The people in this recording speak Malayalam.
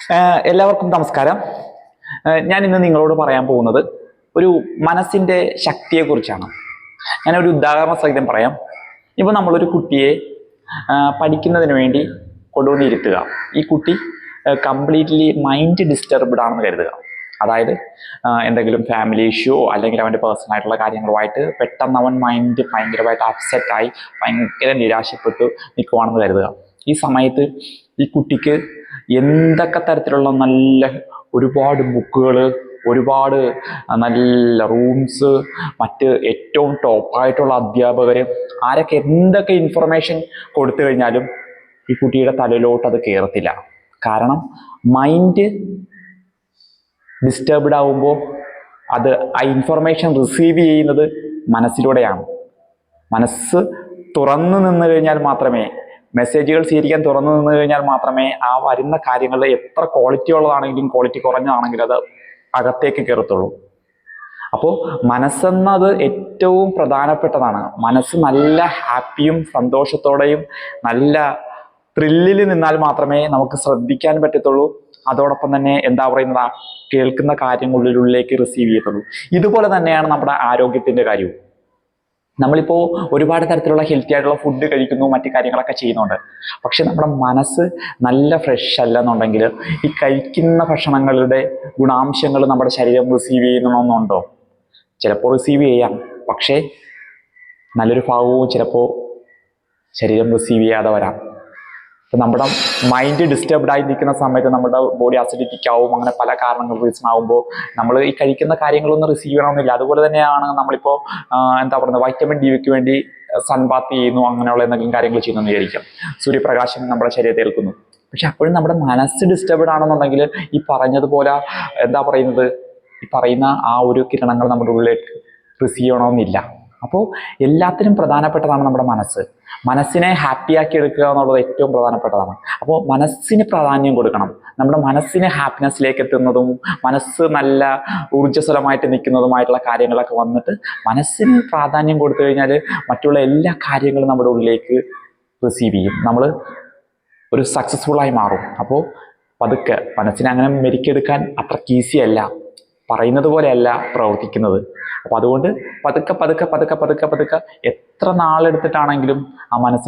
എല്ലാവർക്കും നമസ്കാരം. ഞാൻ ഇന്ന് നിങ്ങളോട് പറയാൻ പോകുന്നത് ഒരു മനസ്സിൻ്റെ ശക്തിയെക്കുറിച്ചാണ്. ഞാനൊരു ഉദാഹരണ സഹിതം പറയാം. ഇപ്പോൾ നമ്മളൊരു കുട്ടിയെ പഠിക്കുന്നതിന് വേണ്ടി കൊണ്ടുവന്നിരുത്തുക. ഈ കുട്ടി കംപ്ലീറ്റ്ലി മൈൻഡ് ഡിസ്റ്റർബ്ഡ് ആണെന്ന് കരുതുക. അതായത് എന്തെങ്കിലും ഫാമിലി ഇഷ്യൂ അല്ലെങ്കിൽ അവൻ്റെ പേഴ്സണൽ ആയിട്ടുള്ള കാര്യങ്ങളുമായിട്ട് പെട്ടെന്ന് അവൻ മൈൻഡ് ഭയങ്കരമായിട്ട് അപ്സെറ്റായി ഭയങ്കര നിരാശപ്പെട്ടു നിൽക്കുവാണെന്ന് കരുതുക. ഈ സമയത്ത് ഈ കുട്ടിക്ക് എന്തൊക്കെ തരത്തിലുള്ള നല്ല ഒരുപാട് ബുക്കുകൾ, ഒരുപാട് നല്ല റൂംസ്, മറ്റ് ഏറ്റവും ടോപ്പായിട്ടുള്ള അധ്യാപകർ, ആരൊക്കെ എന്തൊക്കെ ഇൻഫർമേഷൻ കൊടുത്തു കഴിഞ്ഞാലും ഈ കുട്ടിയുടെ തലയിലോട്ട് അത് കയറത്തില്ല. കാരണം മൈൻഡ് ഡിസ്റ്റർബ്ഡ് ആവുമ്പോൾ അത് ആ ഇൻഫർമേഷൻ റിസീവ് ചെയ്യുന്നത് മനസ്സിലൂടെയാണ്. മനസ്സ് തുറന്നു നിന്ന് കഴിഞ്ഞാൽ മാത്രമേ, മെസ്സേജുകൾ സ്വീകരിക്കാൻ തുറന്നു നിന്ന് കഴിഞ്ഞാൽ മാത്രമേ ആ വരുന്ന കാര്യങ്ങൾ എത്ര ക്വാളിറ്റി ഉള്ളതാണെങ്കിലും ക്വാളിറ്റി കുറഞ്ഞതാണെങ്കിലും അത് അകത്തേക്ക് കയറത്തുള്ളൂ. അപ്പോൾ മനസ്സെന്നത് ഏറ്റവും പ്രധാനപ്പെട്ടതാണ്. മനസ്സ് നല്ല ഹാപ്പിയും സന്തോഷത്തോടെയും നല്ല ത്രില്ലിൽ നിന്നാൽ മാത്രമേ നമുക്ക് ശ്രദ്ധിക്കാൻ പറ്റത്തുള്ളൂ. അതോടൊപ്പം തന്നെ എന്താ പറയുന്നത്, ആ കേൾക്കുന്ന കാര്യങ്ങളുള്ളിലേക്ക് റിസീവ് ചെയ്യത്തുള്ളൂ. ഇതുപോലെ തന്നെയാണ് നമ്മുടെ ആരോഗ്യത്തിൻ്റെ കാര്യവും. നമ്മളിപ്പോൾ ഒരുപാട് തരത്തിലുള്ള ഹെൽത്തി ആയിട്ടുള്ള ഫുഡ് കഴിക്കുന്നു, മറ്റു കാര്യങ്ങളൊക്കെ ചെയ്യുന്നുണ്ട്. പക്ഷെ നമ്മുടെ മനസ്സ് നല്ല ഫ്രഷ് അല്ലെന്നുണ്ടെങ്കിൽ ഈ കഴിക്കുന്ന ഭക്ഷണങ്ങളുടെ ഗുണാംശങ്ങൾ നമ്മുടെ ശരീരം റിസീവ് ചെയ്യണമെന്നുണ്ടോ? ചിലപ്പോൾ റിസീവ് ചെയ്യാം, പക്ഷേ നല്ലൊരു ഭാഗവും ചിലപ്പോൾ ശരീരം റിസീവ് ചെയ്യാതെ വരാം. ഇപ്പം നമ്മുടെ മൈൻഡ് ഡിസ്റ്റർബ്ഡ് ആയി നിൽക്കുന്ന സമയത്ത് നമ്മുടെ ബോഡി അസിഡിറ്റിക് ആവും. അങ്ങനെ പല കാരണങ്ങൾ റീസൺ ആകുമ്പോൾ നമ്മൾ ഈ കഴിക്കുന്ന കാര്യങ്ങളൊന്നും റിസീവ് ചെയ്യണമെന്നില്ല. അതുപോലെ തന്നെയാണ് നമ്മളിപ്പോൾ എന്താ പറയുന്നത്, വൈറ്റമിൻ ഡിക്ക് വേണ്ടി സൺബാത്ത് ചെയ്യുന്നു, അങ്ങനെയുള്ള എന്തെങ്കിലും കാര്യങ്ങൾ ചെയ്യുന്നു വിചാരിക്കാം. സൂര്യപ്രകാശം നമ്മുടെ ശരീരത്തെ ഏൽക്കുന്നു. പക്ഷെ അപ്പോഴും നമ്മുടെ മനസ്സ് ഡിസ്റ്റർബ്ഡ് ആണെന്നുണ്ടെങ്കിൽ ഈ പറഞ്ഞതുപോലെ എന്താ പറയുന്നത്, ഈ പറയുന്ന ആ ഒരു കിരണങ്ങൾ നമ്മുടെ ഉള്ളിലേക്ക് റിസീവ് ചെയ്യണമെന്നില്ല. അപ്പോൾ എല്ലാത്തിനും പ്രധാനപ്പെട്ടതാണ് നമ്മുടെ മനസ്സ്. മനസ്സിനെ ഹാപ്പിയാക്കി എടുക്കുക എന്നുള്ളത് ഏറ്റവും പ്രധാനപ്പെട്ടതാണ്. അപ്പോൾ മനസ്സിന് പ്രാധാന്യം കൊടുക്കണം. നമ്മുടെ മനസ്സിന് ഹാപ്പിനെസ്സിലേക്ക് എത്തുന്നതും മനസ്സ് നല്ല ഊർജ്ജസ്വലമായിട്ട് നിൽക്കുന്നതുമായിട്ടുള്ള കാര്യങ്ങളൊക്കെ വന്നിട്ട് മനസ്സിന് പ്രാധാന്യം കൊടുത്തു കഴിഞ്ഞാൽ മറ്റുള്ള എല്ലാ കാര്യങ്ങളും നമ്മുടെ ഉള്ളിലേക്ക് റിസീവ് ചെയ്യും. നമ്മൾ ഒരു സക്സസ്ഫുള്ളായി മാറും. അപ്പോൾ പതുക്കെ മനസ്സിനെ അങ്ങനെ മെരുക്കിയെടുക്കാൻ അത്രയ്ക്ക് ഈസി അല്ല, പറയുന്നത് പോലെയല്ല പ്രവർത്തിക്കുന്നത്. അപ്പോൾ അതുകൊണ്ട് പതുക്കെ പതുക്കെ പതുക്കെ പതുക്കെ പതുക്കെ എത്ര നാളെടുത്തിട്ടാണെങ്കിലും ആ മനസ്സിനെ